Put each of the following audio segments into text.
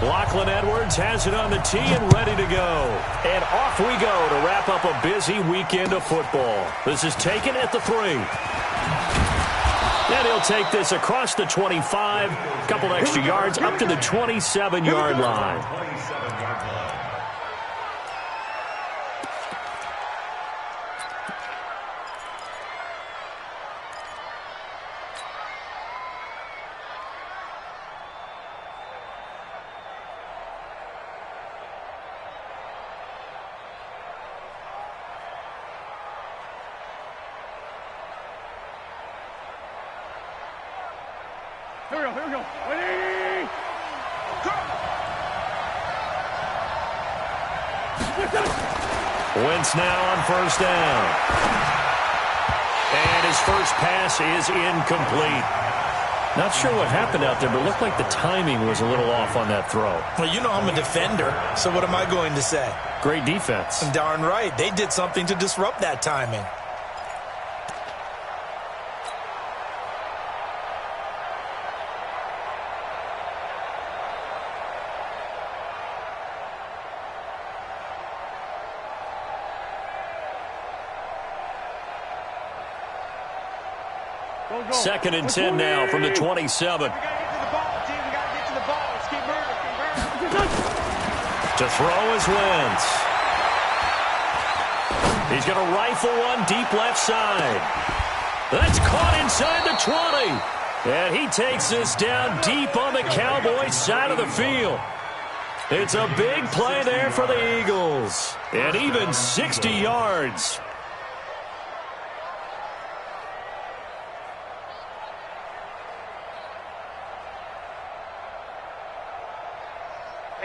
Lachlan Edwards has it on the tee and ready to go. And off we go to wrap up a busy weekend of football. This is taken at the 3. And he'll take this across the 25, a couple extra yards up to the 27-yard line. Here we go. Ready? Go! Wentz now on first down. And his first pass is incomplete. Not sure what happened out there, but it looked like the timing was a little off on that throw. Well, you know I'm a defender, so what am I going to say? Great defense. Darn right. They did something to disrupt that timing. Second and 10 now from the 27. To throw is Wentz. He's going to rifle one deep left side. That's caught inside the 20. And he takes this down deep on the Cowboys side of the field. It's a big play there for the Eagles. And even 60 yards.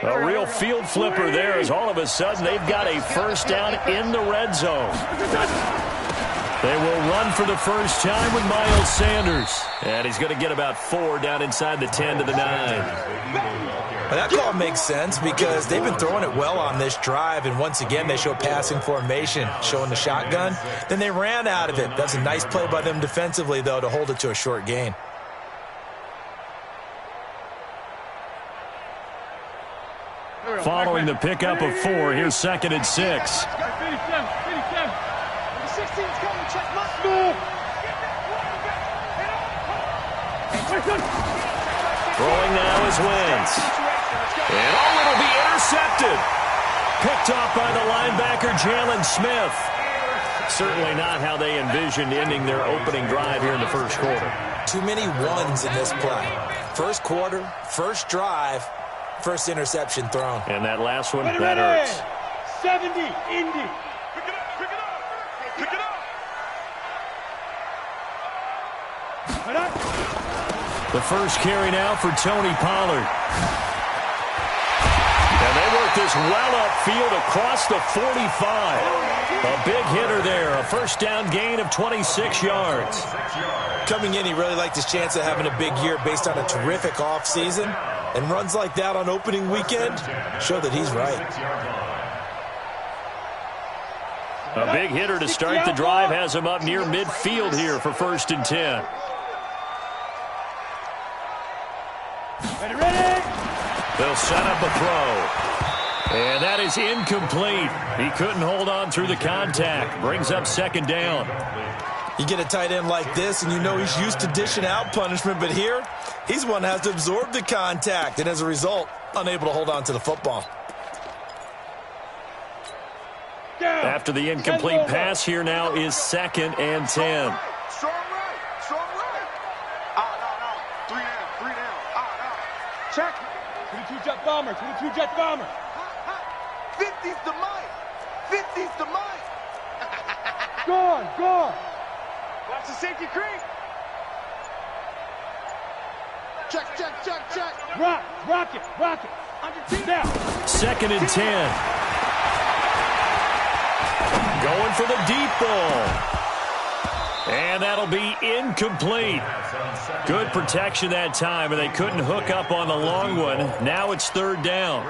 A real field flipper there as all of a sudden they've got a first down in the red zone. They will run for the first time with Miles Sanders. And he's going to get about 4 down inside the 10 to the 9. Well, that call makes sense because they've been throwing it well on this drive, and once again they show passing formation, showing the shotgun. Then they ran out of it. That's a nice play by them defensively, though, to hold it to a short gain. Following the pickup of 4, here's second and 6. Finish them. The 16's coming, check my move. Throwing now is Wentz. And it'll be intercepted. Picked off by the linebacker, Jalen Smith. Certainly not how they envisioned ending their opening drive here in the first quarter. Too many ones in this play. First quarter, first drive, first interception thrown. And that last one, that hurts. 70, Indy. Pick it up. The first carry now for Tony Pollard. And they work this well upfield across the 45. A big hitter there, a first down gain of 26 yards. Coming in, he really liked his chance of having a big year based on a terrific offseason. And runs like that on opening weekend show that he's right. A big hitter to start the drive has him up near midfield here for first and 10. Ready? They'll set up a throw. And that is incomplete. He couldn't hold on through the contact. Brings up second down. You get a tight end like this, and you know he's used to dishing out punishment, but here, he's one that has to absorb the contact, and as a result, unable to hold on to the football. After the incomplete pass, here now is second and 10. Strong right. 3 down. Check. 22 jet bomber. 50's the mic. Go. Watch the safety creep. Check. Rock it. On your team now. Second and 10. Going for the deep ball. And that'll be incomplete. Good protection that time, and they couldn't hook up on the long one. Now it's third down.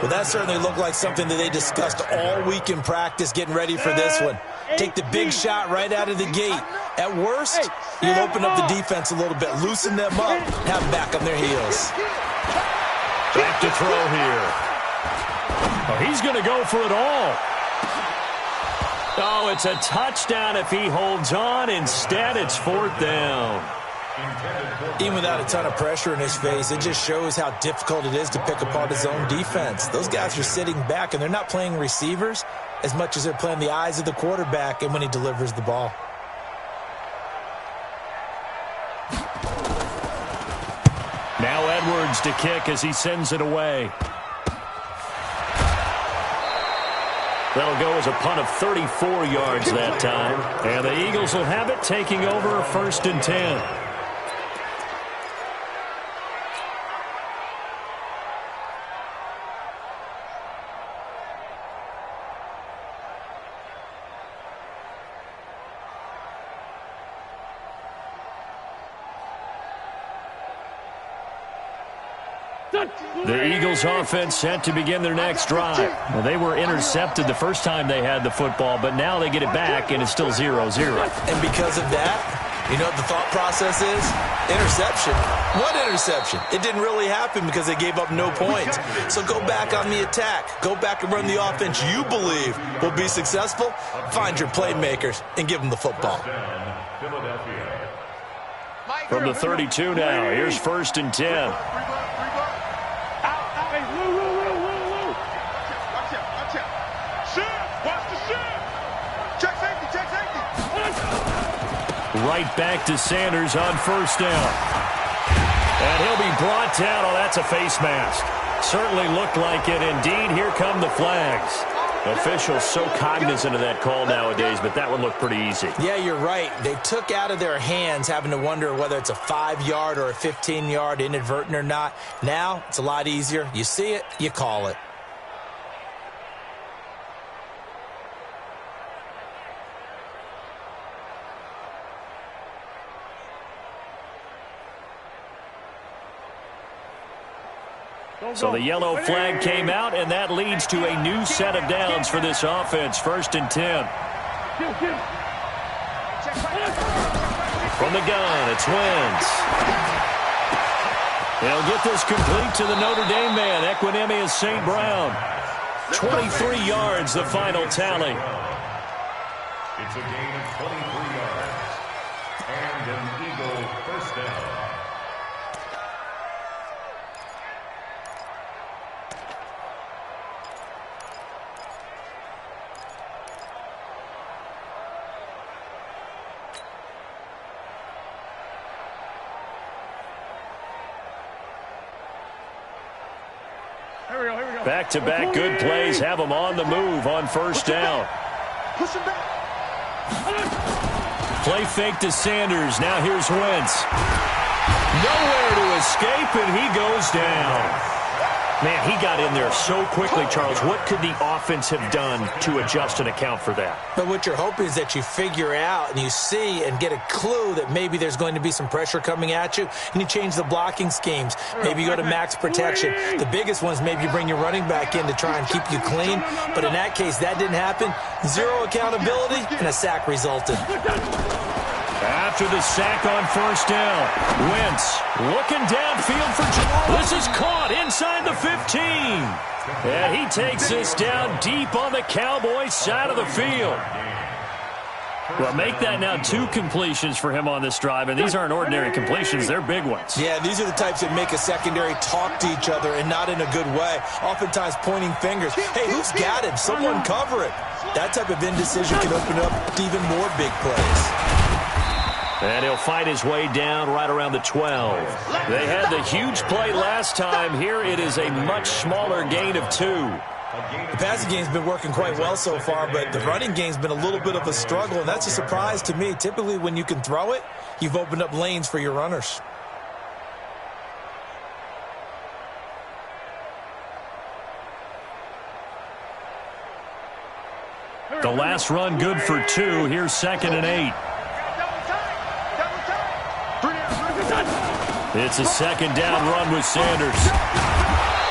Well, that certainly looked like something that they discussed all week in practice getting ready for this one. Take the big shot right out of the gate. At worst, you'll open up the defense a little bit, loosen them up, have them back on their heels. Back to throw here. Oh, he's going to go for it all. Oh, it's a touchdown if he holds on. Instead, it's 4th down. Even without a ton of pressure in his face, it just shows how difficult it is to pick apart his own defense. Those guys are sitting back, and they're not playing receivers as much as they're playing the eyes of the quarterback and when he delivers the ball. Now Edwards to kick as he sends it away. That'll go as a punt of 34 yards that time. And the Eagles will have it, taking over 1st and 10. The Eagles offense set to begin their next drive. Well, they were intercepted the first time they had the football, but now they get it back, and it's still 0-0. And because of that, you know what the thought process is? Interception. What interception? It didn't really happen because they gave up no points. So go back on the attack. Go back and run the offense you believe will be successful. Find your playmakers and give them the football. From the 32 now, here's 1st and 10. Right back to Sanders on 1st down. And he'll be brought down. Oh, that's a face mask. Certainly looked like it. Indeed, here come the flags. Officials so cognizant of that call nowadays, but that one looked pretty easy. Yeah, you're right. They took out of their hands having to wonder whether it's a 5-yard or a 15-yard, inadvertent or not. Now, it's a lot easier. You see it, you call it. So the yellow flag came out, and that leads to a new set of downs for this offense. 1st and 10. From the gun, it's Wentz. They'll get this complete to the Notre Dame man, Equanimeous St. Brown. 23 yards, the final tally. It's a gain of 23 yards. And an Eagle 1st down. Back-to-back good plays have them on the move on 1st down. Push him back. Play fake to Sanders. Now here's Wentz. Nowhere to escape, and he goes down. Man, he got in there so quickly, Charles. What could the offense have done to adjust and account for that? But what you're hoping is that you figure out and you see and get a clue that maybe there's going to be some pressure coming at you, and you change the blocking schemes. Maybe you go to max protection. The biggest one is maybe you bring your running back in to try and keep you clean. But in that case, that didn't happen. Zero accountability, and a sack resulted. After the sack on 1st down, Wentz looking downfield for Jamal. This is caught inside the 15. And he takes this down deep on the Cowboys side of the field. Well, make that now 2 completions for him on this drive, and these aren't ordinary completions. They're big ones. Yeah, these are the types that make a secondary talk to each other and not in a good way, oftentimes pointing fingers. Hey, who's got him? Someone cover it. That type of indecision can open up to even more big plays. And he'll fight his way down right around the 12. They had the huge play last time. Here it is a much smaller gain of 2. The passing game's been working quite well so far, but the running game's been a little bit of a struggle, and that's a surprise to me. Typically, when you can throw it, you've opened up lanes for your runners. The last run good for 2. Here's 2nd and 8. It's a 2nd down run with Sanders.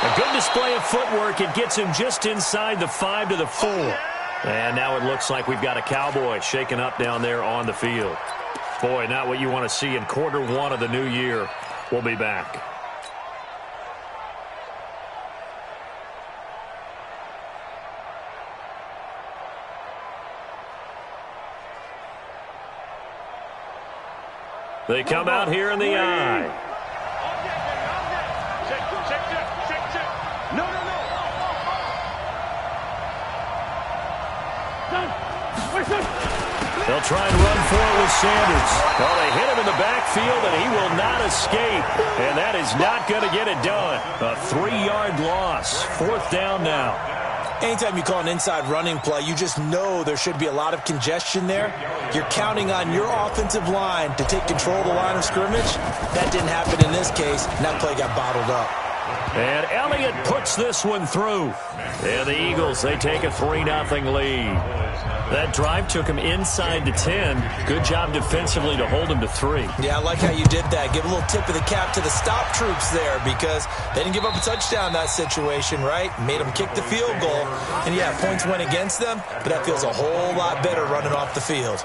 A good display of footwork. It gets him just inside the 5 to the 4. And now it looks like we've got a Cowboy shaken up down there on the field. Boy, not what you want to see in quarter 1 of the new year. We'll be back. They come out here in the I. They'll try and run for it with Sanders. Well, they hit him in the backfield, and he will not escape. And that is not going to get it done. A 3-yard loss. 4th down now. Anytime you call an inside running play, you just know there should be a lot of congestion there. You're counting on your offensive line to take control of the line of scrimmage. That didn't happen in this case, and that play got bottled up. And Elliott puts this one through. And the Eagles, they take a 3-0 lead. That drive took him inside the 10. Good job defensively to hold him to 3. Yeah, I like how you did that. Give a little tip of the cap to the stop troops there because they didn't give up a touchdown in that situation, right? Made them kick the field goal. And, yeah, points went against them, but that feels a whole lot better running off the field.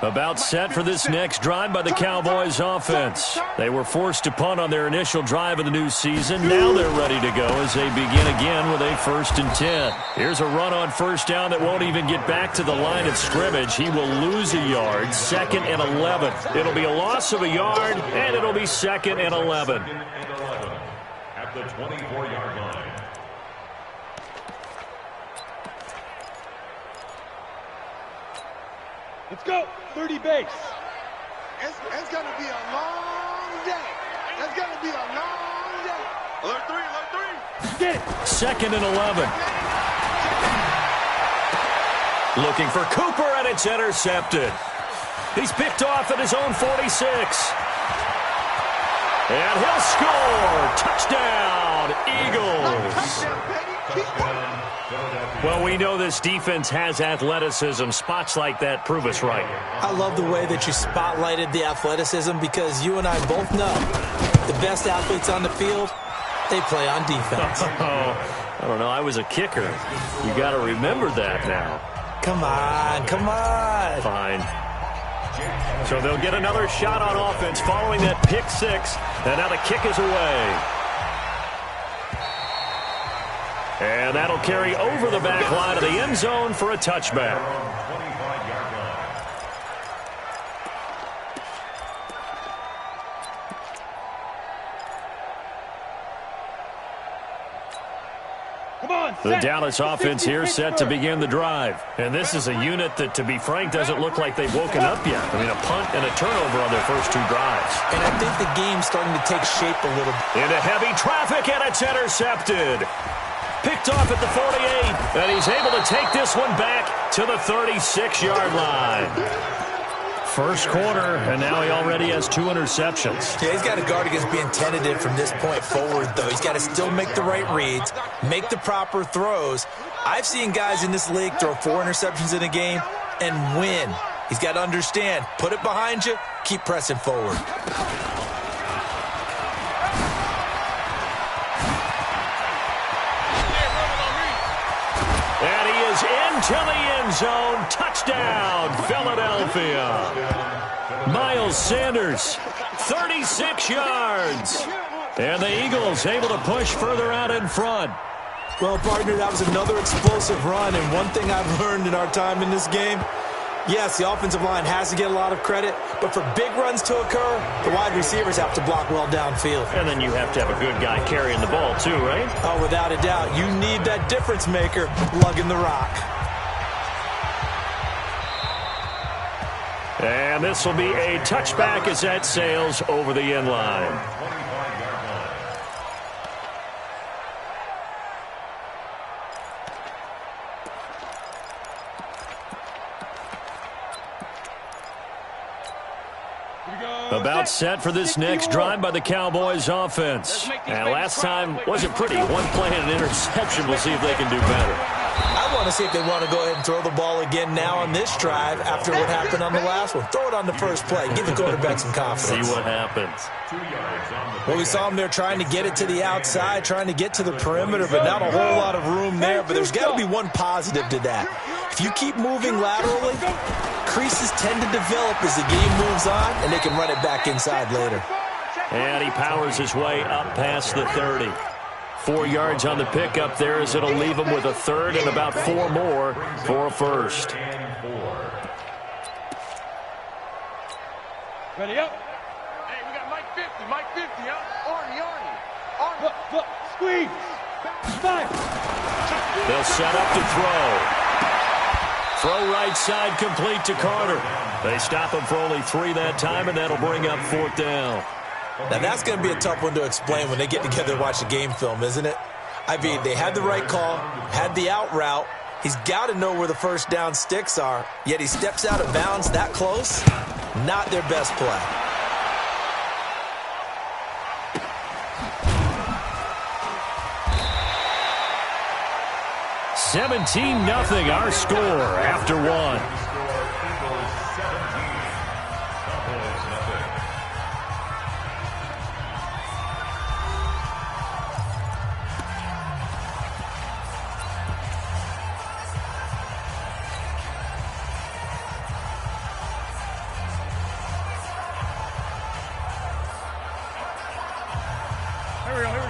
About set for this next drive by the Cowboys offense. They were forced to punt on their initial drive of the new season. Now they're ready to go as they begin again with a 1st and 10. Here's a run on 1st down that won't even get back to the line of scrimmage. He will lose a yard. 2nd and 11. It'll be a loss of a yard, and it'll be 2nd and 11. At the 24-yard line. Let's go. 30 base. It's going to be a long day. It's going to be a long day. Alert 3, alert 3. Get it. 2nd and 11. Looking for Cooper, and it's intercepted. He's picked off at his own 46. And he'll score. Touchdown, Eagles. Well, we know this defense has athleticism. Spots like that prove us right. I love the way that you spotlighted the athleticism because you and I both know the best athletes on the field, they play on defense. I don't know. I was a kicker. You got to remember that now. Come on, come on. Fine. So they'll get another shot on offense following that pick 6. And now the kick is away. And that'll carry over the back line of the end zone for a touchback. The Dallas offense here set to begin the drive. And this is a unit that, to be frank, doesn't look like they've woken up yet. I mean, a punt and a turnover on their first 2 drives. And I think the game's starting to take shape a little bit. Into heavy traffic, and it's intercepted. Picked off at the 48, and he's able to take this one back to the 36-yard line. First quarter, and now he already has 2 interceptions. Yeah, he's got to guard against being tentative from this point forward, though. He's got to still make the right reads, make the proper throws. I've seen guys in this league throw 4 interceptions in a game and win. He's got to understand, put it behind you, keep pressing forward. And he is into the end zone. Touchdown, Philadelphia. Miles Sanders, 36 yards. And the Eagles able to push further out in front. Well, partner, that was another explosive run. And one thing I've learned in our time in this game, yes, the offensive line has to get a lot of credit, but for big runs to occur, the wide receivers have to block well downfield. And then you have to have a good guy carrying the ball too, right? Oh, without a doubt. You need that difference maker lugging the rock. And this will be a touchback as that sails over the end line. About set for this next drive by the Cowboys offense. And last time wasn't pretty. 1 play and an interception. We'll see if they can do better. I want to see if they want to go ahead and throw the ball again now on this drive after what happened on the last one. Throw it on the first play. Give the quarterback some confidence. See what happens. Well, we saw him there trying to get it to the outside, trying to get to the perimeter, but not a whole lot of room there. But there's got to be one positive to that. If you keep moving laterally, creases tend to develop as the game moves on, and they can run it back inside later. And he powers his way up past the 30. 4 yards on the pickup there as it'll leave them with a third and about 4 more for a first. Ready up. Hey, we got Mike 50, Mike 50, huh? Arnie. Look, squeeze. 5. They'll set up to throw. Throw right side complete to Carter. They stop him for only 3 that time, and that'll bring up 4th down. Now, that's going to be a tough one to explain when they get together and watch a game film, isn't it? I mean, they had the right call, had the out route. He's got to know where the first down sticks are, yet he steps out of bounds that close. Not their best play. $17-0 our score after 1.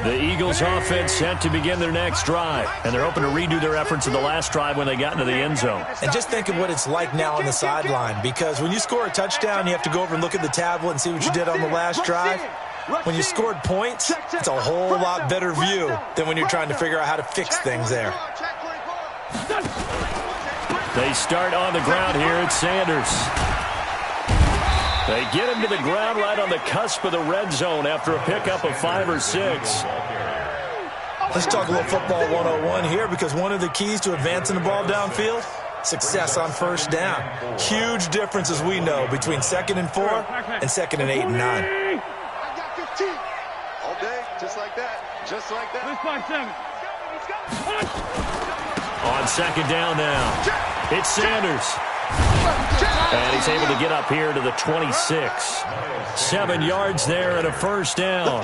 The Eagles offense set to begin their next drive, and they're hoping to redo their efforts in the last drive when they got into the end zone. And just think of what it's like now on the sideline, because when you score a touchdown, you have to go over and look at the tablet and see what you did on the last drive. When you scored points, it's a whole lot better view than when you're trying to figure out how to fix things there. They start on the ground here at Sanders. They get him to the ground right on the cusp of the red zone after a pickup of 5 or 6. Let's talk a little football 101 here, because one of the keys to advancing the ball downfield, success on first down. Huge difference, as we know, between 2nd and 4 and 2nd and 8 and 9. I got 15. All day, just like that. Just like that. Let's find 7. On 2nd down now, it's Sanders. And he's able to get up here to the 26. 7 yards there and a first down.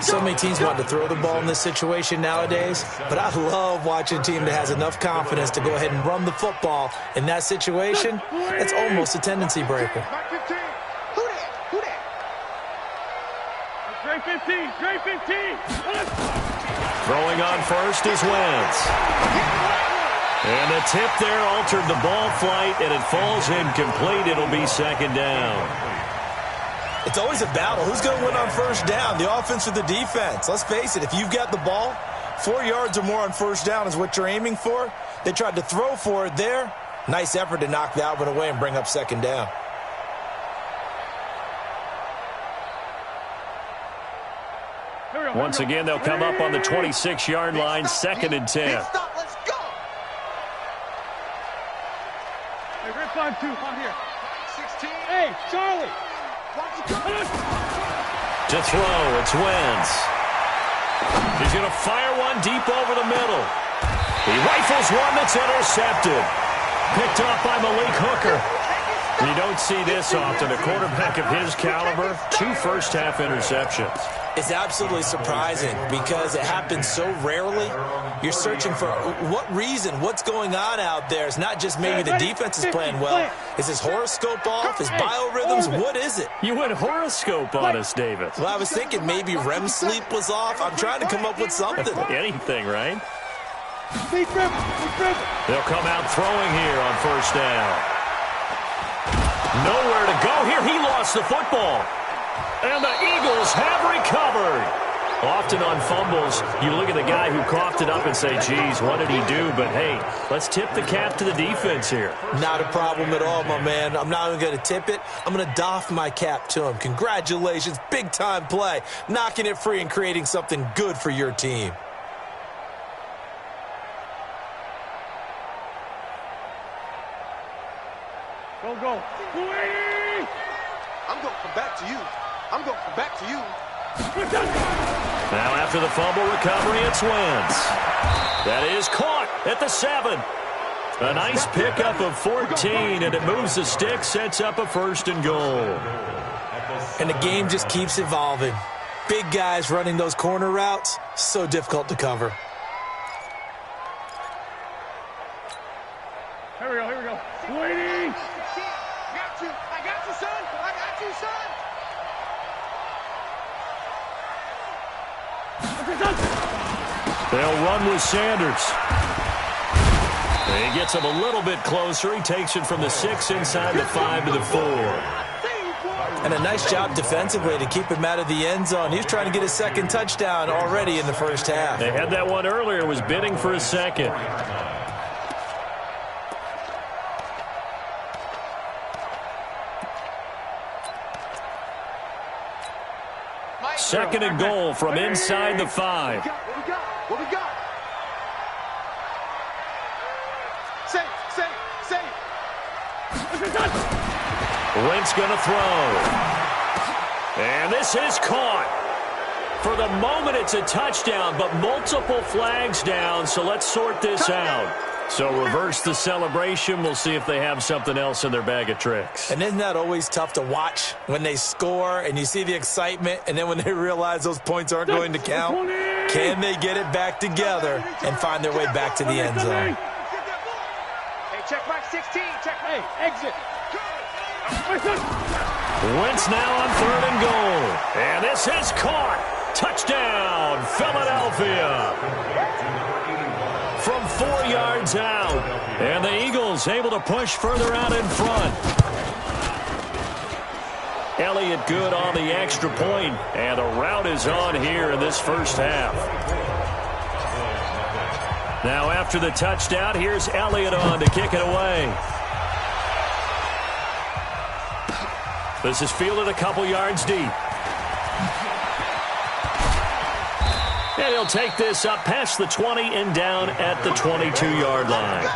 So many teams want to throw the ball in this situation nowadays, but I love watching a team that has enough confidence to go ahead and run the football. In that situation, it's almost a tendency breaker. Mike 15. Who that? Who that? Dre 15. Dre 15. Throwing on first is Wentz. And the tip there altered the ball flight, and it falls incomplete. It'll be 2nd down. It's always a battle. Who's going to win on first down, the offense or the defense? Let's face it, if you've got the ball, 4 yards or more on first down is what you're aiming for. They tried to throw for it there. Nice effort to knock that one away and bring up 2nd down. Once again, they'll come up on the 26-yard line, 2nd and 10. Let's go. Hey, red 5-2, on here. 16. Hey, Charlie. To throw, it's Wentz. He's going to fire one deep over the middle. He rifles one that's intercepted. Picked off by Malik Hooker. You don't see this often. A quarterback of his caliber, 2 first-half interceptions. It's absolutely surprising because it happens so rarely. You're searching for what reason, what's going on out there. It's not just maybe the defense is playing well. Is his horoscope off? His biorhythms? What is it? You went horoscope on us, David. Well, I was thinking maybe REM sleep was off. I'm trying to come up with something. Anything, right? Deep river. They'll come out throwing here on first down. Nowhere to go here. He lost the football. And the Eagles have recovered. Often on fumbles, you look at the guy who coughed it up and say, geez, what did he do? But, hey, let's tip the cap to the defense here. Not a problem at all, my man. I'm not even going to tip it. I'm going to doff my cap to him. Congratulations. Big-time play. Knocking it free and creating something good for your team. Go. I'm going to come back to you. I'm going to come back to you. Now after the fumble recovery, it's Wentz. That is caught at the 7. A nice pickup of 14, and it moves the stick, sets up a 1st and goal. And the game just keeps evolving. Big guys running those corner routes, so difficult to cover. Here we go. Waiting. I got you, son. I got you, son. They'll run with Sanders. He gets him a little bit closer. He takes it from the 6 inside the 5 to the 4. And a nice job defensively to keep him out of the end zone. He was trying to get his second touchdown already in the first half. They had that one earlier, was bidding for a second. Second and goal from inside the 5. What we got? Safe. Wentz going to throw. And this is caught. For the moment, it's a touchdown, but multiple flags down, so let's sort this out. So reverse the celebration. We'll see if they have something else in their bag of tricks. And isn't that always tough to watch when they score and you see the excitement, and then when they realize those points aren't going to count? Can they get it back together and find their way back to the end zone? Hey, check back 16. Check. Hey, exit. Wentz now on 3rd and goal. And this is caught. Touchdown, Philadelphia. From 4 yards out. And the Eagles able to push further out in front. Elliott good on the extra point, and a rout is on here in this first half. Now after the touchdown, here's Elliott on to kick it away. This is fielded a couple yards deep. And he'll take this up past the 20 and down at the 22-yard line.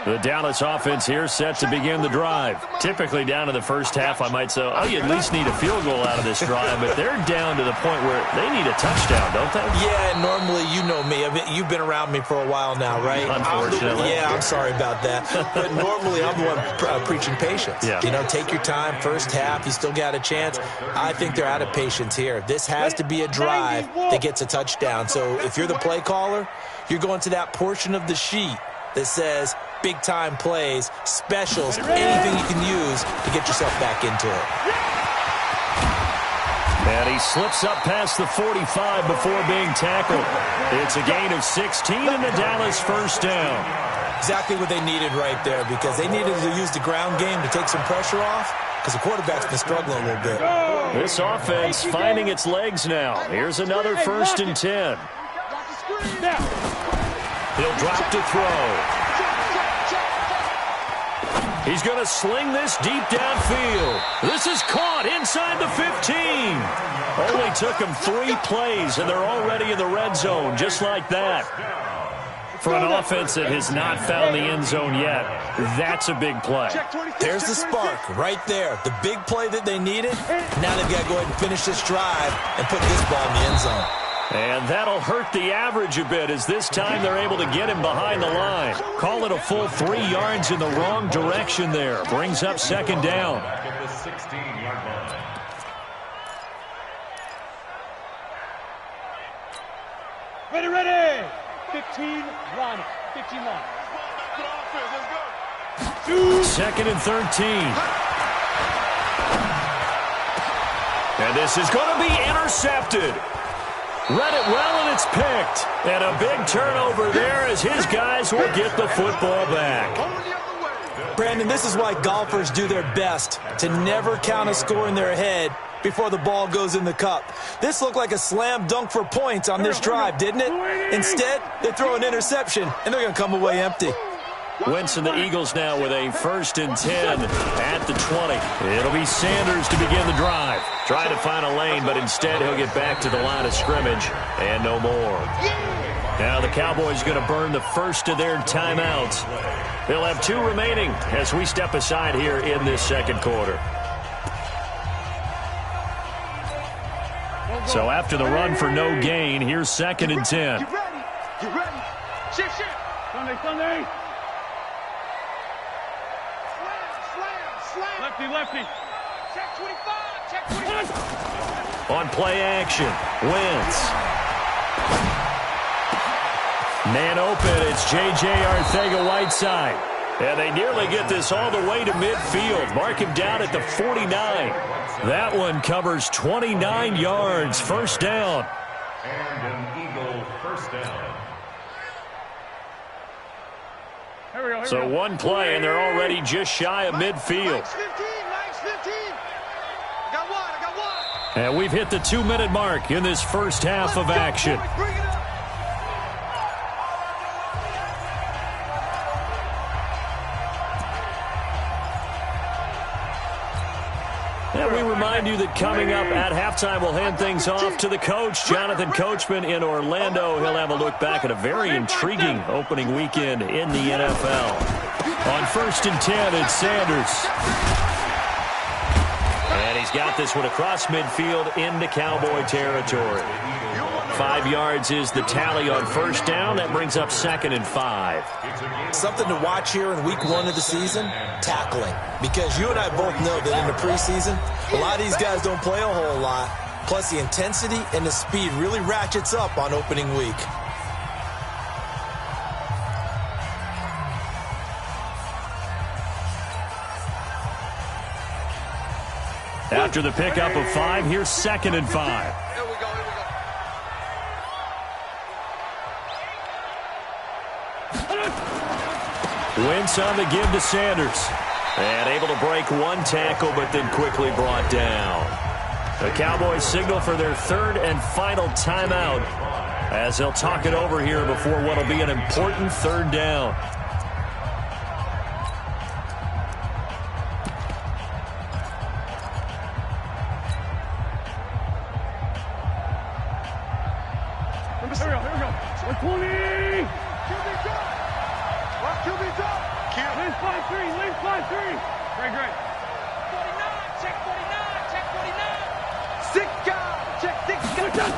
The Dallas offense here set to begin the drive. Typically down in the first half, I might say, oh, you at least need a field goal out of this drive, but they're down to the point where they need a touchdown, don't they? Yeah, normally, you know me. I mean, you've been around me for a while now, right? Unfortunately. I'm sorry about that. But normally, I'm the one preaching patience. Yeah. You know, take your time. First half, you still got a chance. I think they're out of patience here. This has to be a drive that gets a touchdown. So if you're the play caller, you're going to that portion of the sheet that says big-time plays, specials, anything you can use to get yourself back into it. And he slips up past the 45 before being tackled. It's a gain of 16 and the Dallas first down. Exactly what they needed right there, because they needed to use the ground game to take some pressure off, because the quarterback's been struggling a little bit. This offense finding its legs now. Here's another 1st and 10. He'll drop to throw. He's going to sling this deep downfield. This is caught inside the 15. Only took him 3 plays, and they're already in the red zone, just like that. For an offense that has not found the end zone yet, that's a big play. There's the spark right there. The big play that they needed. Now they've got to go ahead and finish this drive and put this ball in the end zone. And that'll hurt the average a bit, as this time they're able to get him behind the line. Call it a full 3 yards in the wrong direction there. Brings up 2nd down. Ready. 15 line. 15 line. 2nd and 13. And this is going to be intercepted. Read it well, and it's picked. And a big turnover there as his guys will get the football back. Brandon, this is why golfers do their best to never count a score in their head before the ball goes in the cup. This looked like a slam dunk for points on this drive, didn't it? Instead, they throw an interception, and they're going to come away empty. Wentz and the Eagles now with a 1st and 10 at the 20. It'll be Sanders to begin the drive. Try to find a lane, but instead he'll get back to the line of scrimmage and no more. Now the Cowboys going to burn the first of their timeouts. They'll have 2 remaining as we step aside here in this second quarter. So after the run for no gain, here's 2nd and 10. Get ready. Shift. Sunday. Slam. Lefty. Check 25. On play action, Wentz. Man open, it's J.J. Arcega-Whiteside. And they nearly get this all the way to midfield. Mark him down at the 49. That one covers 29 yards. First down. And an Eagle first down. Here we go. So one play, and they're already just shy of midfield. Max 15, Max 15. I got one. And we've hit the 2-minute mark in this first half of action. Bring it up. And we remind you that coming up at halftime, we'll hand things off to the coach, Jonathan Coachman in Orlando. He'll have a look back at a very intriguing opening weekend in the NFL. On 1st and 10, it's Sanders. And he's got this one across midfield into Cowboy territory. 5 yards is the tally on first down. That brings up 2nd and 5. Something to watch here in week 1 of the season, tackling. Because you and I both know that in the preseason, a lot of these guys don't play a whole lot. Plus, the intensity and the speed really ratchets up on opening week. After the pickup of 5, here's 2nd and 5. Wentz on the give to Sanders. And able to break one tackle, but then quickly brought down. The Cowboys signal for their 3rd and final timeout as they'll talk it over here before what will be an important 3rd down. Here we go. 120. QB's up. Lane 5-3. Lane 5-3. Great. 49. Check 49. Check 49. 6 guys. Check 6 guys.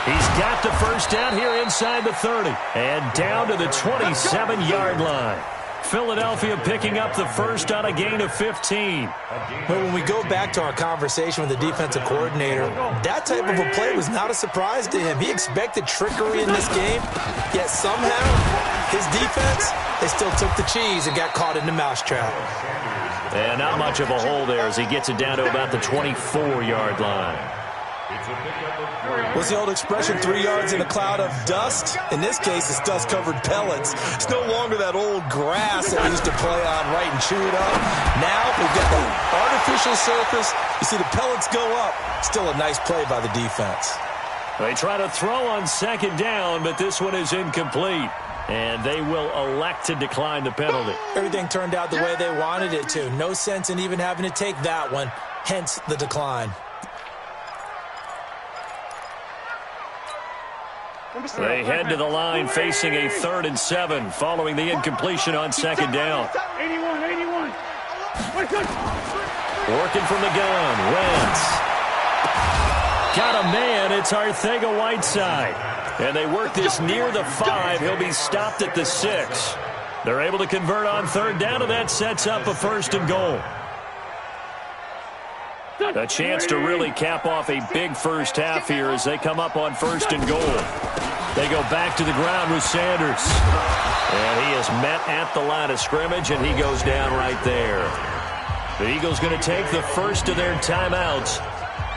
He's got the first down here inside the 30 and down to the 27-yard line. Philadelphia picking up the first on a gain of 15. But when we go back to our conversation with the defensive coordinator, that type of a play was not a surprise to him. He expected trickery in this game, yet somehow his defense, they still took the cheese and got caught in the mousetrap. And not much of a hole there as he gets it down to about the 24-yard line. What's the old expression, 3 yards in a cloud of dust? In this case, it's dust-covered pellets. It's no longer that old grass that we used to play on, right, and chew it up. Now we've got the artificial surface. You see the pellets go up. Still a nice play by the defense. They try to throw on 2nd down, but this one is incomplete. And they will elect to decline the penalty. Everything turned out the way they wanted it to. No sense in even having to take that one, hence the decline. They head to the line facing a 3rd and 7 following the incompletion on 2nd down. 81. Working from the gun, Wentz. Got a man, it's Arcega-Whiteside. And they work this near the 5. He'll be stopped at the 6. They're able to convert on 3rd down, and that sets up a 1st and goal. A chance to really cap off a big first half here as they come up on 1st and goal. They go back to the ground with Sanders. And he is met at the line of scrimmage, and he goes down right there. The Eagles going to take the first of their timeouts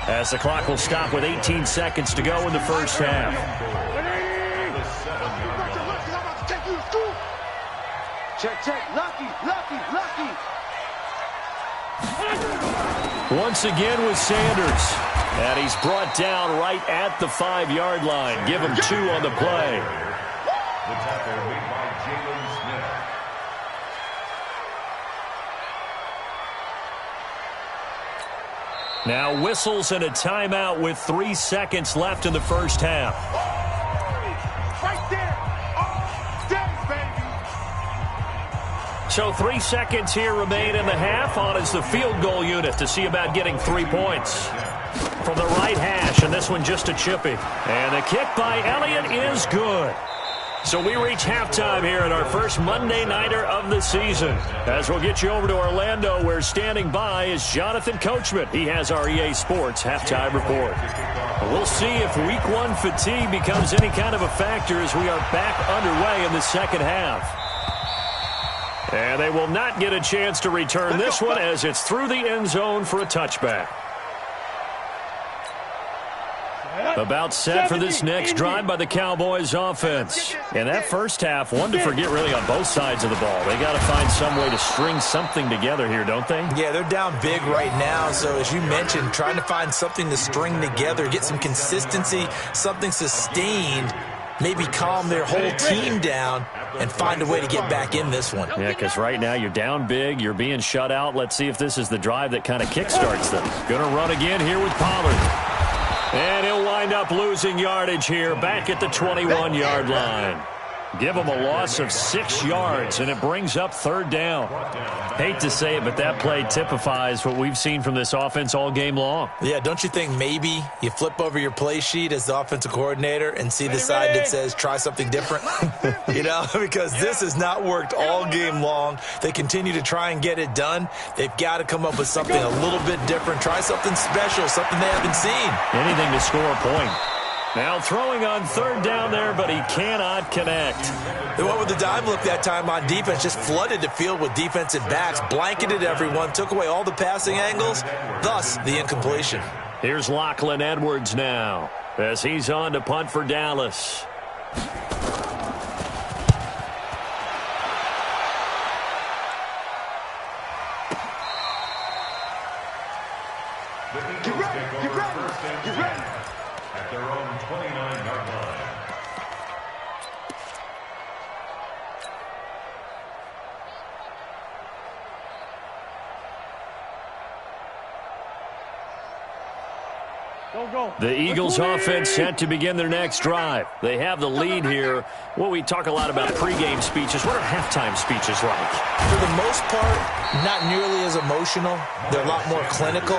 as the clock will stop with 18 seconds to go in the first half. Check. Lucky. Once again with Sanders. And he's brought down right at the 5-yard line. Give him 2 on the play. The tackle made by Jalen Smith. Now whistles and a timeout with 3 seconds left in the first half. Right there. All day, baby. So 3 seconds here remain in the half. On is the field goal unit to see about getting 3 points. From the right hash, and this one just a chippy. And the kick by Elliott is good. So we reach halftime here at our first Monday Nighter of the season. As we'll get you over to Orlando, where standing by is Jonathan Coachman. He has our EA Sports halftime report. We'll see if Week 1 fatigue becomes any kind of a factor as we are back underway in the second half. And they will not get a chance to return this one as it's through the end zone for a touchback. About set for this next drive by the Cowboys offense. In that first half, one to forget really on both sides of the ball. They got to find some way to string something together here, don't they? Yeah, they're down big right now. So as you mentioned, trying to find something to string together, get some consistency, something sustained, maybe calm their whole team down and find a way to get back in this one. Yeah, because right now you're down big, you're being shut out. Let's see if this is the drive that kind of kickstarts them. Going to run again here with Pollard. And he'll wind up losing yardage here back at the 21-yard line. Give him a loss of 6 yards, and it brings up third down. Hate to say it, but that play typifies what we've seen from this offense all game long. Yeah, don't you think maybe you flip over your play sheet as the offensive coordinator and see the side that says try something different? You know, because this has not worked all game long. They continue to try and get it done. They've got to come up with something a little bit different. Try something special, something they haven't seen. Anything to score a point. Now throwing on third down there, but he cannot connect. They went with the dime look that time on defense, just flooded the field with defensive backs, blanketed everyone, took away all the passing angles, thus the incompletion. Here's Lachlan Edwards now as he's on to punt for Dallas. Get ready. At their own 29-yard line. The Eagles offense set to begin their next drive. They have the lead here. Well, we talk a lot about pregame speeches. What are halftime speeches like? For the most part, not nearly as emotional. They're a lot more clinical.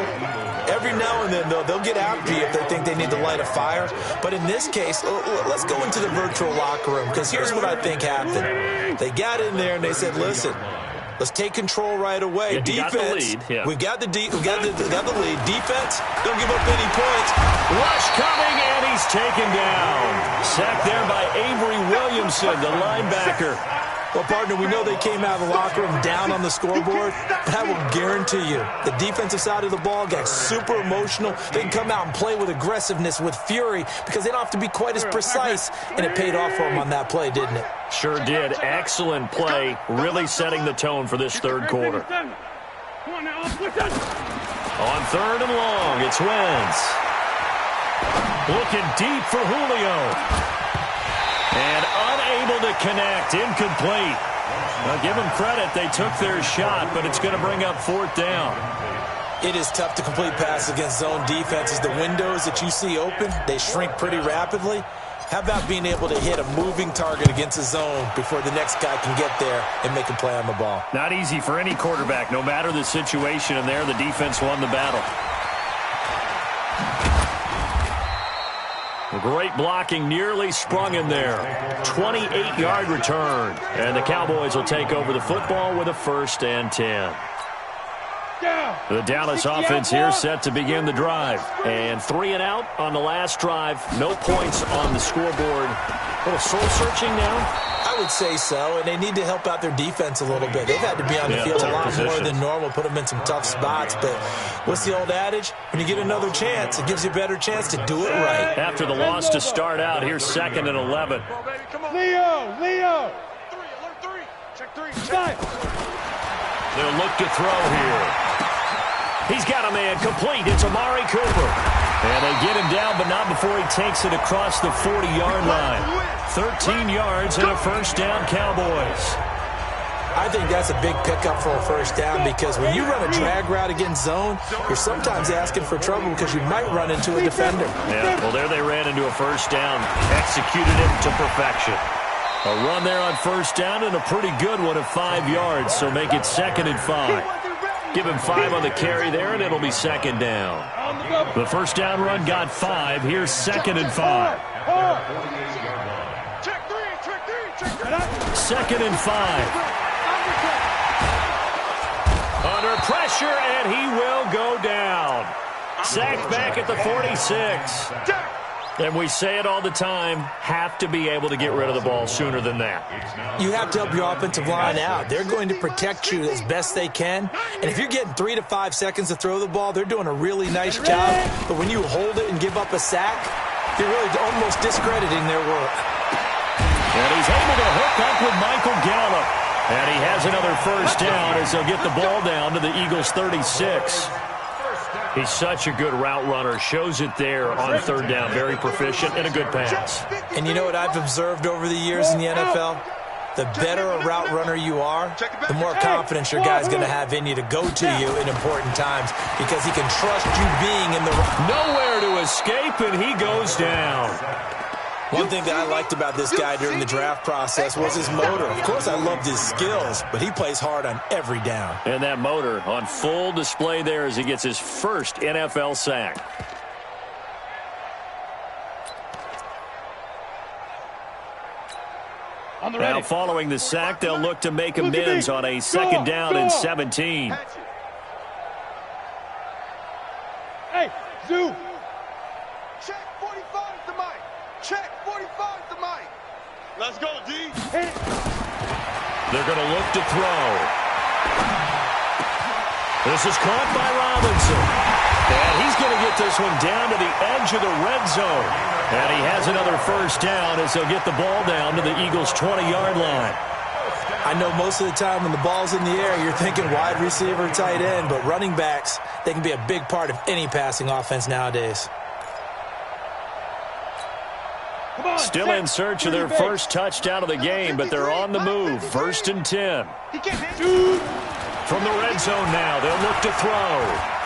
Every now and then, though, they'll get after you if they think they need to light a fire. But in this case, let's go into the virtual locker room, because here's what I think happened. They got in there and they said, listen, let's take control right away. Yeah, Defense, we've got the lead. Defense, don't give up any points. Rush coming, and he's taken down. Sacked there by Avery Williamson, the linebacker. Well, partner, we know they came out of the locker room down on the scoreboard, but I will guarantee you the defensive side of the ball got super emotional. They can come out and play with aggressiveness, with fury, because they don't have to be quite as precise, and it paid off for them on that play, didn't it? Sure did. Excellent play, really setting the tone for this third quarter. On third and long, it's Wentz. Looking deep for Julio. And unable to connect, incomplete. Now, give them credit, they took their shot, but it's going to bring up fourth down. It is tough to complete passes against zone defenses. The windows that you see open, they shrink pretty rapidly. How about being able to hit a moving target against a zone before the next guy can get there and make a play on the ball? Not easy for any quarterback, no matter the situation, and there the defense won the battle. Great blocking, nearly sprung in there. 28-yard return. And the Cowboys will take over the football with a 1st and 10. The Dallas offense here set to begin the drive. And 3 and out on the last drive. No points on the scoreboard. A little soul-searching now? I would say so, and they need to help out their defense a little bit. They've had to be on the field a lot more than normal, put them in some tough spots. But what's the old adage? When you get another chance, it gives you a better chance to do it right. After the loss to start out, here's 2nd and 11. Leo! Check three. They'll look to throw here. He's got a man complete. It's Amari Cooper. And they get him down, but not before he takes it across the 40-yard line. 13 yards and a 1st down, Cowboys. I think that's a big pickup for a 1st down, because when you run a drag route against zone, you're sometimes asking for trouble because you might run into a defender. Yeah, well, there they ran into a 1st down. Executed it to perfection. A run there on 1st down and a pretty good one of 5 yards, so make it 2nd and 5. Give him 5 on the carry there, and it'll be 2nd down. The 1st down run got 5. Here's 2nd and 5. Check three. 2nd and 5. Under pressure, and he will go down. Sacked back at the 46. And we say it all the time, have to be able to get rid of the ball sooner than that. You have to help your offensive line out. They're going to protect you as best they can. And if you're getting 3 to 5 seconds to throw the ball, they're doing a really nice job. But when you hold it and give up a sack, you're really almost discrediting their work. And he's able to hook up with Michael Gallup. And he has another first down as they'll get the ball down to the Eagles' 36. He's such a good route runner. Shows it there on 3rd down. Very proficient and a good pass. And you know what I've observed over the years in the NFL? The better a route runner you are, the more confidence your guy's going to have in you to go to you in important times because he can trust you being in the right. Nowhere to escape, and he goes down. One thing that I liked about this guy during the draft process was his motor. Of course, I loved his skills, but he plays hard on every down. And that motor on full display there as he gets his first NFL sack. Now, following the sack, they'll look to make amends on a 2nd down and 17. Hey, Zoo. Check 45 to Mike. Check 45 to Mike. Let's go, D. They're going to look to throw. This is caught by Robinson. And he's going to get this one down to the edge of the red zone. And he has another first down as they'll get the ball down to the Eagles' 20-yard line. I know most of the time when the ball's in the air, you're thinking wide receiver, tight end, but running backs, they can be a big part of any passing offense nowadays. Still in search of their first touchdown of the game, but they're on the move. 1st and 10. From the red zone now, they'll look to throw.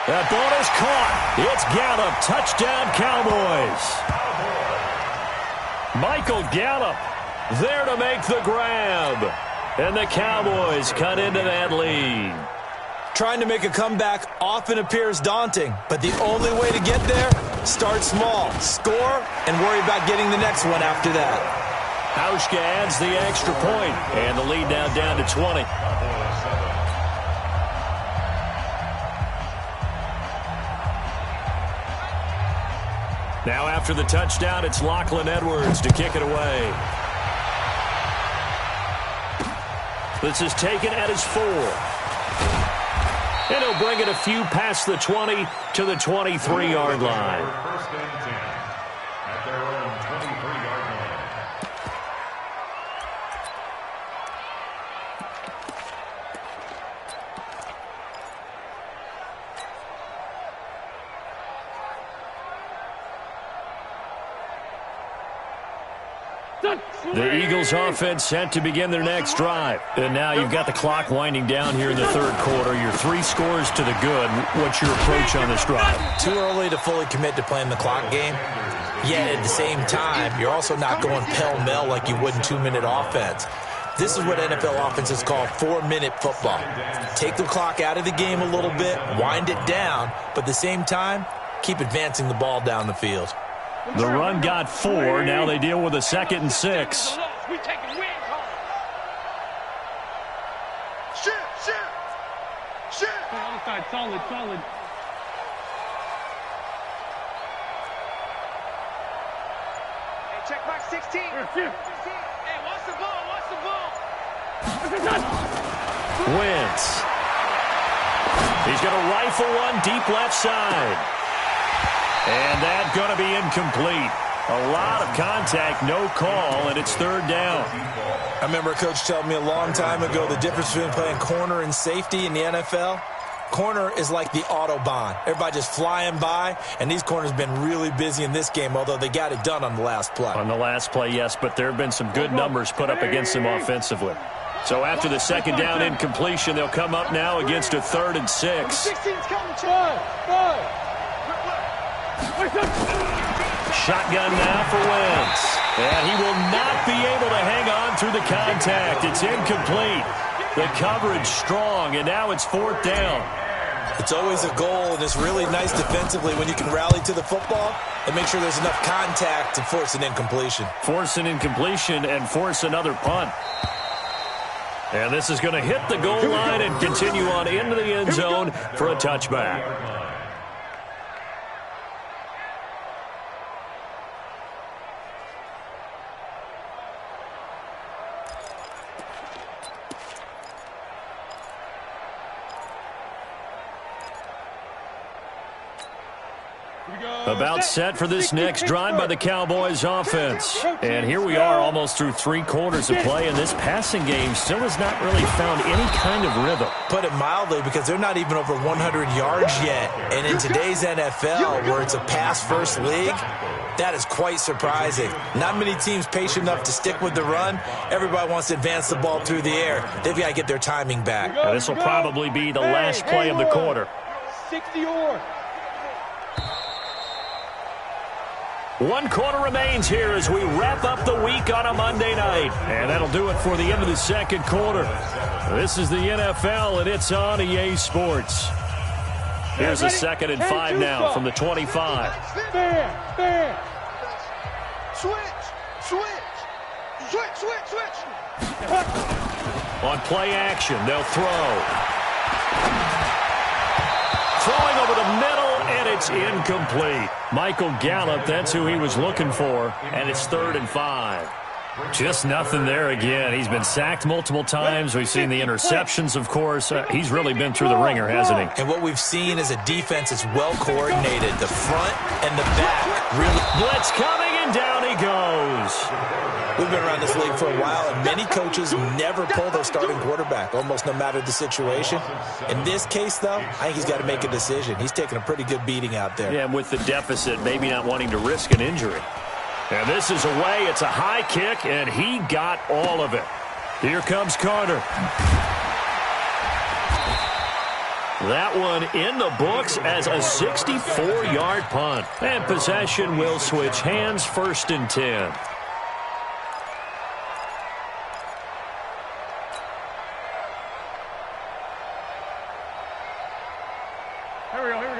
That ball is caught. It's Gallup. Touchdown, Cowboys. Michael Gallup there to make the grab. And the Cowboys cut into that lead. Trying to make a comeback often appears daunting, but the only way to get there, start small, score, and worry about getting the next one after that. Hauschka adds the extra point, and the lead now down to 20. Now after the touchdown, it's Lachlan Edwards to kick it away. This is taken at his 4. And he'll bring it a few past the 20 to the 23-yard line. 1st and 10 at their own 23-yard line. The Eagles offense set to begin their next drive. And now you've got the clock winding down here in the 3rd quarter. You're 3 scores to the good. What's your approach on this drive? Too early to fully commit to playing the clock game. Yet at the same time, you're also not going pell-mell like you would in 2-minute offense. This is what NFL offenses call 4-minute football. Take the clock out of the game a little bit, wind it down, but at the same time, keep advancing the ball down the field. The run got 4. Now they deal with a 2nd and 6. We taking wins home. Shit. Outside, solid. Hey, check box 16. Hey, watch the ball. Wentz. He's going to rifle one deep left side. And that's going to be incomplete. A lot of contact, no call, and it's 3rd down. I remember a coach telling me a long time ago the difference between playing corner and safety in the NFL. Corner is like the Autobahn. Everybody just flying by, and these corners have been really busy in this game, although they got it done on the last play. On the last play, yes, but there have been some good numbers put up against them offensively. So after the 2nd down incompletion, they'll come up now against a 3rd and 6. 16's coming, five. Shotgun now for Wentz. And he will not be able to hang on through the contact. It's incomplete. The coverage strong, and now it's 4th down. It's always a goal, and it's really nice defensively when you can rally to the football and make sure there's enough contact to force an incompletion. Force an incompletion and force another punt. And this is going to hit the goal line and continue on into the end zone for a touchback. About set for this next drive by the Cowboys offense. And here we are almost through 3 quarters of play, and this passing game still has not really found any kind of rhythm. Put it mildly, because they're not even over 100 yards yet. And in today's NFL, where it's a pass-first league, that is quite surprising. Not many teams patient enough to stick with the run. Everybody wants to advance the ball through the air. They've got to get their timing back. This will probably be the last play of the quarter. 60 yards. 1 quarter remains here as we wrap up the week on a Monday night. And that'll do it for the end of the second quarter. This is the NFL, and it's on EA Sports. Here's a 2nd and 5 now from the 25. Fair. Switch. On play action, they'll throw. Throwing over the middle, and it's incomplete. Michael Gallup, that's who he was looking for, and it's 3rd and 5. Just nothing there again. He's been sacked multiple times. We've seen the interceptions, of course. He's really been through the ringer, hasn't he? And what we've seen is a defense that's well coordinated. The front and the back really. Blitz coming, and down he goes. We've been around this league for a while, and many coaches never pull their starting quarterback, almost no matter the situation. In this case, though, I think he's got to make a decision. He's taking a pretty good beating out there. Yeah, and with the deficit, maybe not wanting to risk an injury. And this is away. It's a high kick, and he got all of it. Here comes Carter. That one in the books as a 64-yard punt. And possession will switch hands, 1st and 10.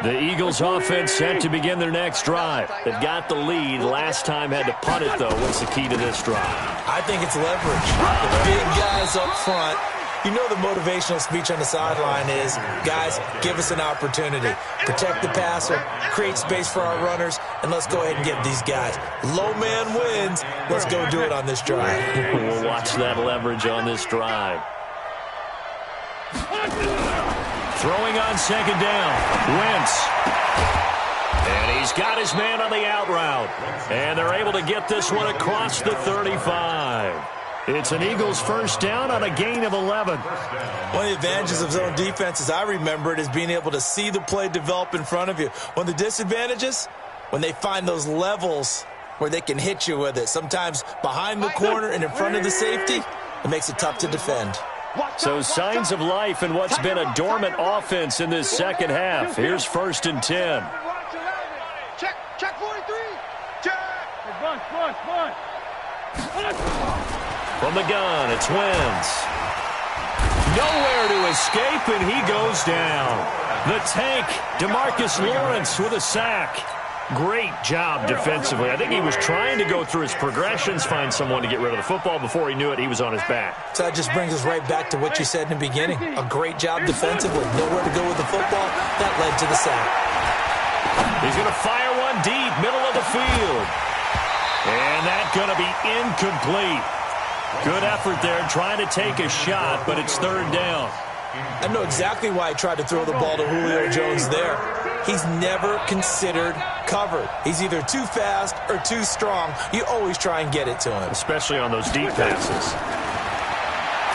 The Eagles offense set to begin their next drive. They've got the lead. Last time had to punt it, though. What's the key to this drive? I think it's leverage. The big guys up front. You know the motivational speech on the sideline is, guys, give us an opportunity. Protect the passer, create space for our runners, and let's go ahead and get these guys. Low man wins. Let's go do it on this drive. We'll watch that leverage on this drive. Throwing on 2nd down. Wentz. And he's got his man on the out route. And they're able to get this one across the 35. It's an Eagles 1st down on a gain of 11. One of the advantages of zone defense, as I remember it, is being able to see the play develop in front of you. One of the disadvantages, when they find those levels where they can hit you with it, sometimes behind the corner and in front of the safety, it makes it tough to defend. So signs of life in what's been a dormant offense in this second half. Here's 1st and 10. Check 43. Check. Bunch. From the gun, it's Wentz. Nowhere to escape, and he goes down. The tank, DeMarcus Lawrence with a sack. Great job defensively. I think he was trying to go through his progressions, find someone to get rid of the football. Before he knew it, he was on his back. So that just brings us right back to what you said in the beginning. A great job defensively. Nowhere to go with the football. That led to the sack. He's going to fire one deep, middle of the field. And that's going to be incomplete. Good effort there, trying to take a shot, but it's 3rd down. I know exactly why he tried to throw the ball to Julio Jones there. He's never considered covered. He's either too fast or too strong. You always try and get it to him. Especially on those deep passes.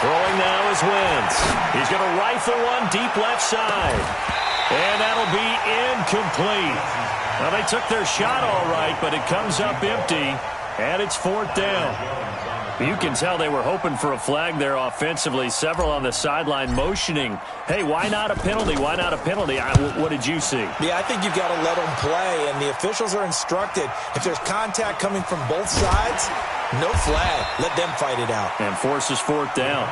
Throwing now is Wentz. He's going to rifle one deep left side. And that'll be incomplete. Now, they took their shot all right, but it comes up empty, and it's 4th down. You can tell they were hoping for a flag there offensively. Several on the sideline motioning, hey, why not a penalty? Why not a penalty? What did you see? Yeah, I think you've got to let them play, and the officials are instructed if there's contact coming from both sides, No flag. Let them fight it out. And forces fourth down.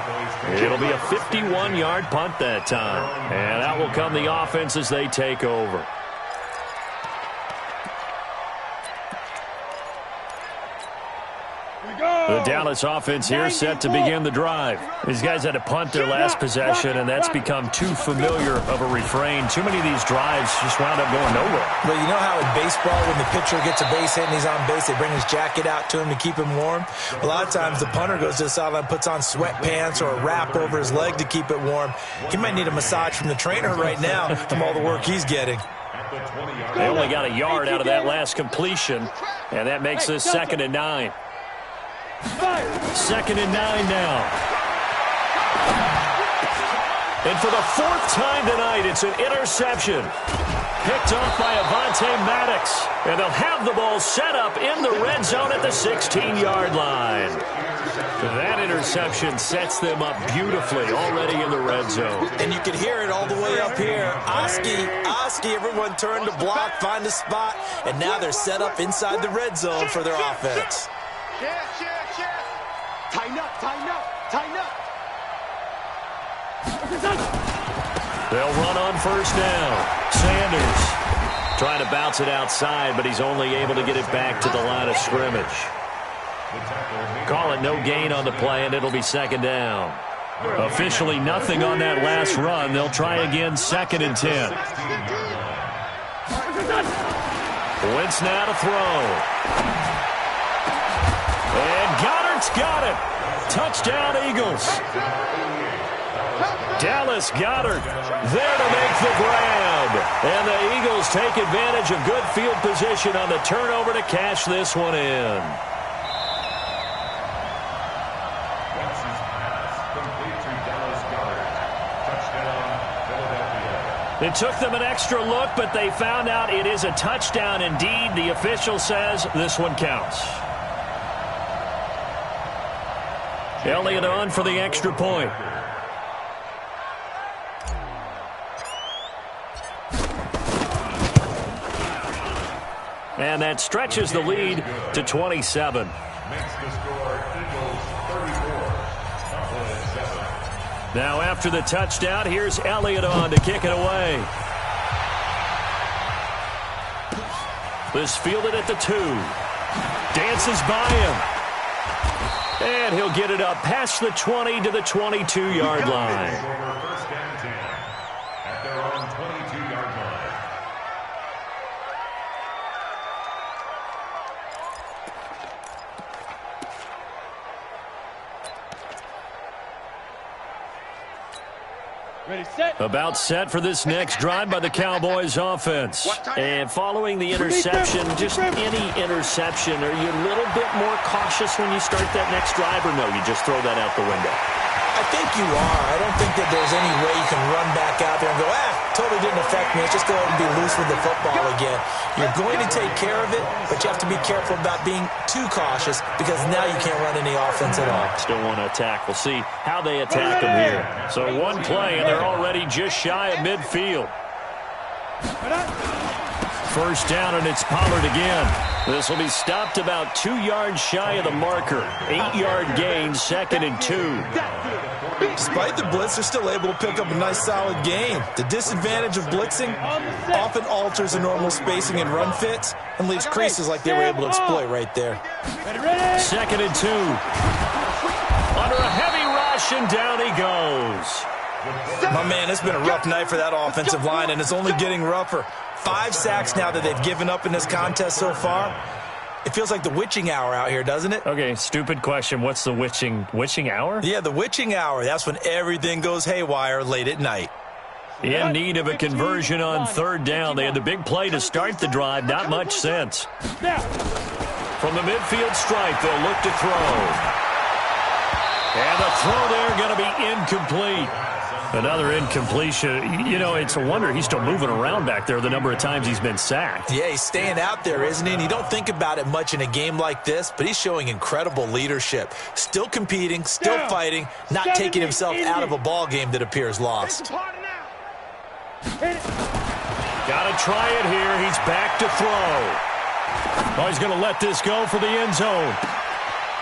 It'll be a 51-yard punt that time. And out will come the offense as they take over. The Dallas offense here set to begin the drive. These guys had to punt their last possession, and that's become too familiar of a refrain. Too many of these drives just wound up going nowhere. Well, you know how in baseball when the pitcher gets a base hit and he's on base, they bring his jacket out to him to keep him warm? A lot of times the punter goes to the sideline, puts on sweatpants or a wrap over his leg to keep it warm. He might need a massage from the trainer right now from all the work he's getting. They only got a yard out of that last completion, and that makes this 2nd and 9. 2nd and 9 now. And for the 4th time tonight, it's an interception. Picked off by Avonte Maddox. And they'll have the ball set up in the red zone at the 16-yard line. That interception sets them up beautifully already in the red zone. And you can hear it all the way up here. Oski, everyone turned to block, find a spot, and now they're set up inside the red zone for their offense. Yes. Tighten up. They'll run on first down. Sanders trying to bounce it outside, but he's only able to get it back to the line of scrimmage. Call it no gain on the play, and it'll be 2nd down. Officially nothing on that last run. They'll try again 2nd and 10. Wentz now to throw. And Goddard's got it. Touchdown, Eagles. Dallas Goedert there to make the grab. And the Eagles take advantage of good field position on the turnover to cash this one in. It took them an extra look, but they found out it is a touchdown indeed. The official says this one counts. Elliott on for the extra point. And that stretches the lead to 27. Now after the touchdown, here's Elliott on to kick it away. This fielded at the 2. Dances by him. And he'll get it up past the 20 to the 22-yard line. First down 10 at their own 22-yard line. Ready, set. About set for this next drive by the Cowboys offense. And following the interception, just any interception, are you a little bit more cautious when you start that next drive, or no, you just throw that out the window? I think you are. I don't think that there's any way you can run back out there and go, totally didn't affect me. Let's just go ahead and be loose with the football again. You're going to take care of it, but you have to be careful about being too cautious because now you can't run any offense at all. Still want to attack. We'll see how they attack them here. So one play, and they're already just shy of midfield. First down, and it's Pollard again. This will be stopped about 2 yards shy of the marker. 8-yard gain, 2nd and 2. Despite the blitz, they're still able to pick up a nice solid gain. The disadvantage of blitzing often alters the normal spacing and run fits and leaves creases like they were able to exploit right there. 2nd and 2. Under a heavy rush, and down he goes. My man, it's been a rough night for that offensive line, and it's only getting rougher. 5 sacks now that they've given up in this contest so far. It feels like the witching hour out here, doesn't it? Okay, stupid question. What's the witching hour? Yeah, the witching hour. That's when everything goes haywire late at night. In need of a conversion on 3rd down. They had the big play to start the drive. Not much sense. From the midfield stripe, they'll look to throw. And the throw there going to be incomplete. Another incompletion. You know, it's a wonder he's still moving around back there the number of times he's been sacked. Yeah, he's staying out there, isn't he? And you don't think about it much in a game like this, but he's showing incredible leadership. Still competing, still fighting, not taking himself out of a ball game that appears lost. Got to try it here. He's back to throw. Oh, he's going to let this go for the end zone.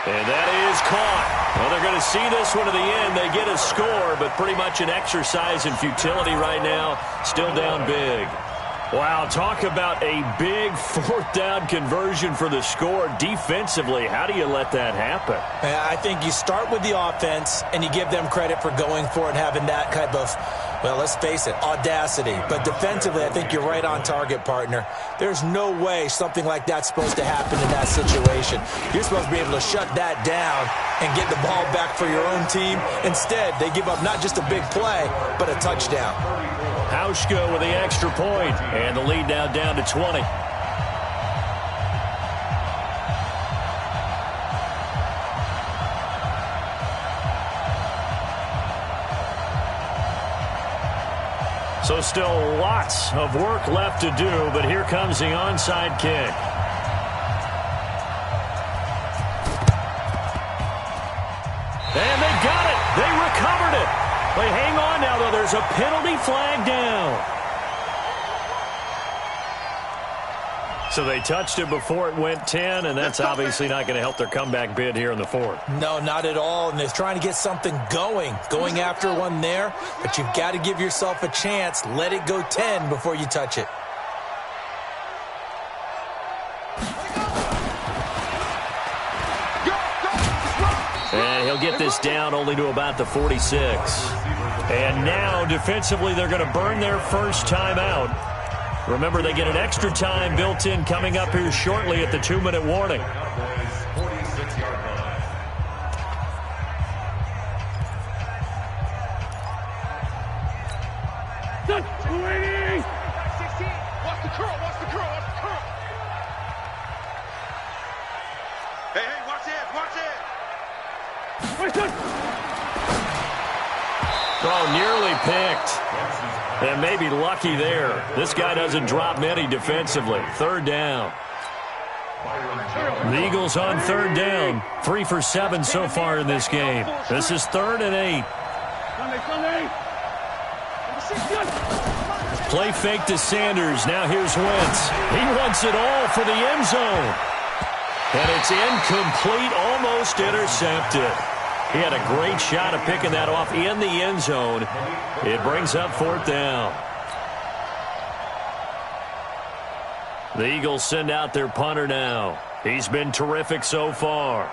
And that is caught. Well, they're going to see this one to the end. They get a score, but pretty much an exercise in futility right now. Still down big. Wow, talk about a big fourth down conversion for the score. Defensively, how do you let that happen? I think you start with the offense, and you give them credit for going for it, having that type of, well, let's face it, audacity. But defensively, I think you're right on target, partner. There's no way something like that's supposed to happen in that situation. You're supposed to be able to shut that down and get the ball back for your own team. Instead, they give up not just a big play, but a touchdown. Hauschka with the extra point, and the lead now down to 20. So still lots of work left to do, but here comes the onside kick. And they got it. They recovered it. They hang on now, though. There's a penalty flag down. So they touched it before it went 10, and that's obviously not going to help their comeback bid here in the fourth. No, not at all, and they're trying to get something going after one there, but you've got to give yourself a chance. Let it go 10 before you touch it. And he'll get this down only to about the 46. And now, defensively, they're going to burn their first timeout. Remember, they get an extra time built in coming up here shortly at the 2-minute warning. Oh, nearly picked. And maybe lucky there. This guy doesn't drop many defensively. Third down. The Eagles on third down. 3 for 7 so far in this game. This is 3rd and 8. Play fake to Sanders. Now here's Wentz. He wants it all for the end zone. And it's incomplete, almost intercepted. He had a great shot of picking that off in the end zone. It brings up 4th down. The Eagles send out their punter now. He's been terrific so far.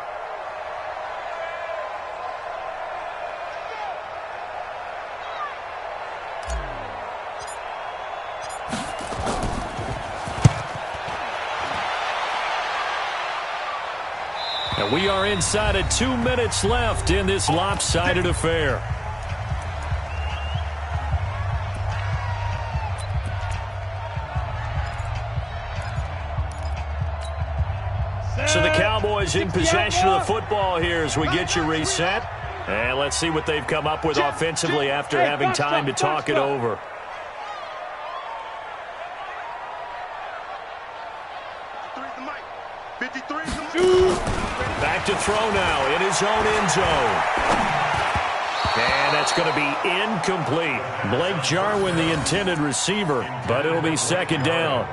And we are inside of 2 minutes left in this lopsided affair. So the Cowboys in possession of the football here as we get you reset. And let's see what they've come up with offensively after having time to talk it over. Back to throw now in his own end zone. And that's going to be incomplete. Blake Jarwin, the intended receiver, but it'll be 2nd down.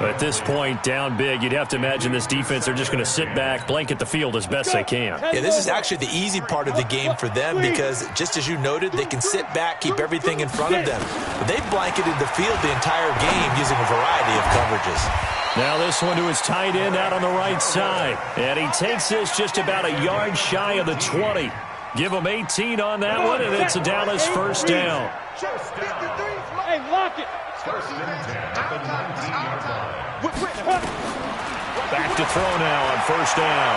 At this point, down big, you'd have to imagine this defense, they're just going to sit back, blanket the field as best they can. Yeah, this is actually the easy part of the game for them because, just as you noted, they can sit back, keep everything in front of them. But they've blanketed the field the entire game using a variety of coverages. Now this one to his tight end out on the right side. And he takes this just about a yard shy of the 20. Give him 18 on that one, and it's a Dallas 1st down. Hey, lock it. Back to throw now on 1st down.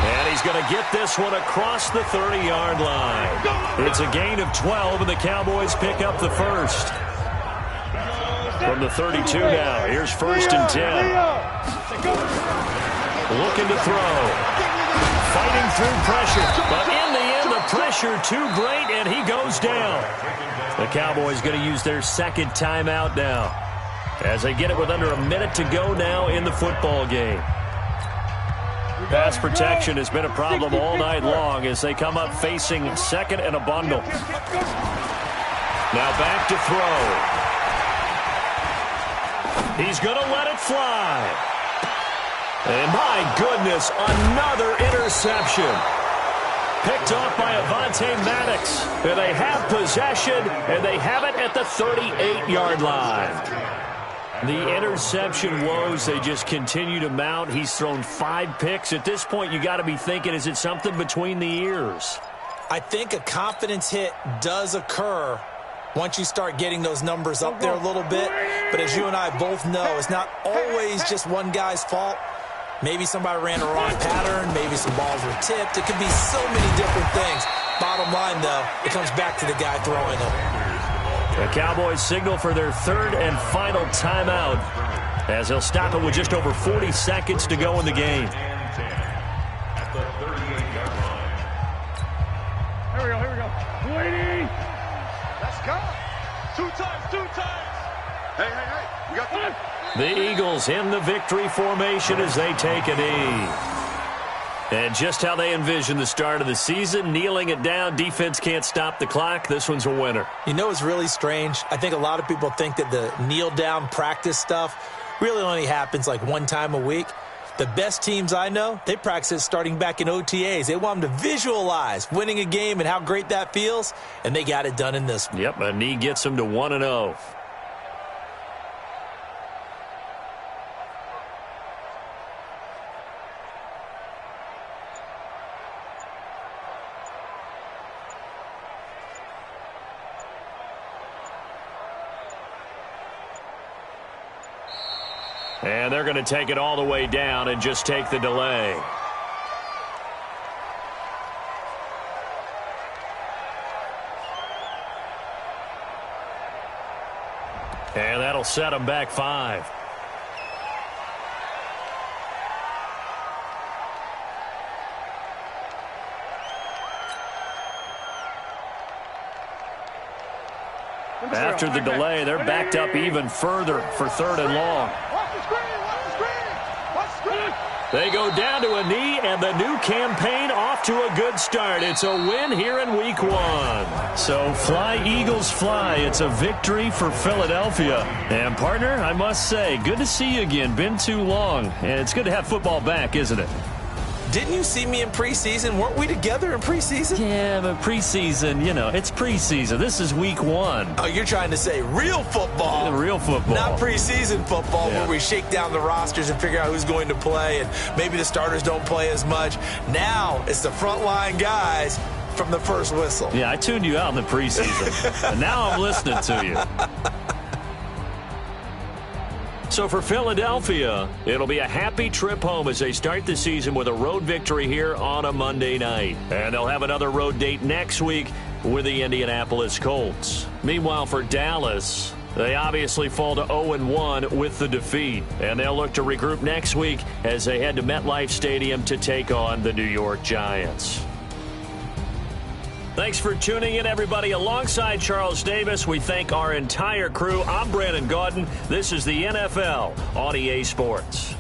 And he's going to get this one across the 30-yard line. It's a gain of 12, and the Cowboys pick up the first. From the 32 now, here's 1st and 10. Looking to throw. Fighting through pressure, but in the end, the pressure too great, and he goes down. The Cowboys going to use their 2nd timeout now as they get it with under a minute to go now in the football game. Pass protection has been a problem all night long as they come up facing 2nd and a bundle. Now back to throw. He's going to let it fly. And my goodness, another interception. Picked off by Avonte Maddox. And they have possession, and they have it at the 38-yard line. The interception woes, they just continue to mount. He's thrown 5 picks. At this point, you got to be thinking, is it something between the ears? I think a confidence hit does occur once you start getting those numbers up there a little bit. But as you and I both know, it's not always just one guy's fault. Maybe somebody ran the wrong pattern. Maybe some balls were tipped. It could be so many different things. Bottom line, though, it comes back to the guy throwing them. The Cowboys signal for their 3rd and final timeout as they'll stop it with just over 40 seconds to go in the game. At the 38-yard line. Here we go. 280. Let's go. 2 times. Hey. We got 3. The Eagles in the victory formation as they take a knee. And just how they envision the start of the season, kneeling it down, defense can't stop the clock. This one's a winner. You know what's really strange? I think a lot of people think that the kneel-down practice stuff really only happens like one time a week. The best teams I know, they practice it starting back in OTAs. They want them to visualize winning a game and how great that feels, and they got it done in this one. Yep, a knee gets them to 1-0. And they're going to take it all the way down and just take the delay. And that'll set them back 5. After the delay, they're backed up even further for 3rd and long. Watch the screen. They go down to a knee, and the new campaign off to a good start. It's a win here in Week 1. So fly, Eagles, fly. It's a victory for Philadelphia. And, partner, I must say, good to see you again. Been too long. And it's good to have football back, isn't it? Didn't you see me in preseason? Weren't we together in preseason? Yeah, but preseason, you know, it's preseason. This is Week 1. Oh, you're trying to say real football. Real football. Not preseason football where we shake down the rosters and figure out who's going to play, and maybe the starters don't play as much. Now it's the frontline guys from the first whistle. Yeah, I tuned you out in the preseason, and now I'm listening to you. So for Philadelphia, it'll be a happy trip home as they start the season with a road victory here on a Monday night. And they'll have another road date next week with the Indianapolis Colts. Meanwhile, for Dallas, they obviously fall to 0-1 with the defeat. And they'll look to regroup next week as they head to MetLife Stadium to take on the New York Giants. Thanks for tuning in, everybody. Alongside Charles Davis, we thank our entire crew. I'm Brandon Gaudin. This is the NFL on EA Sports.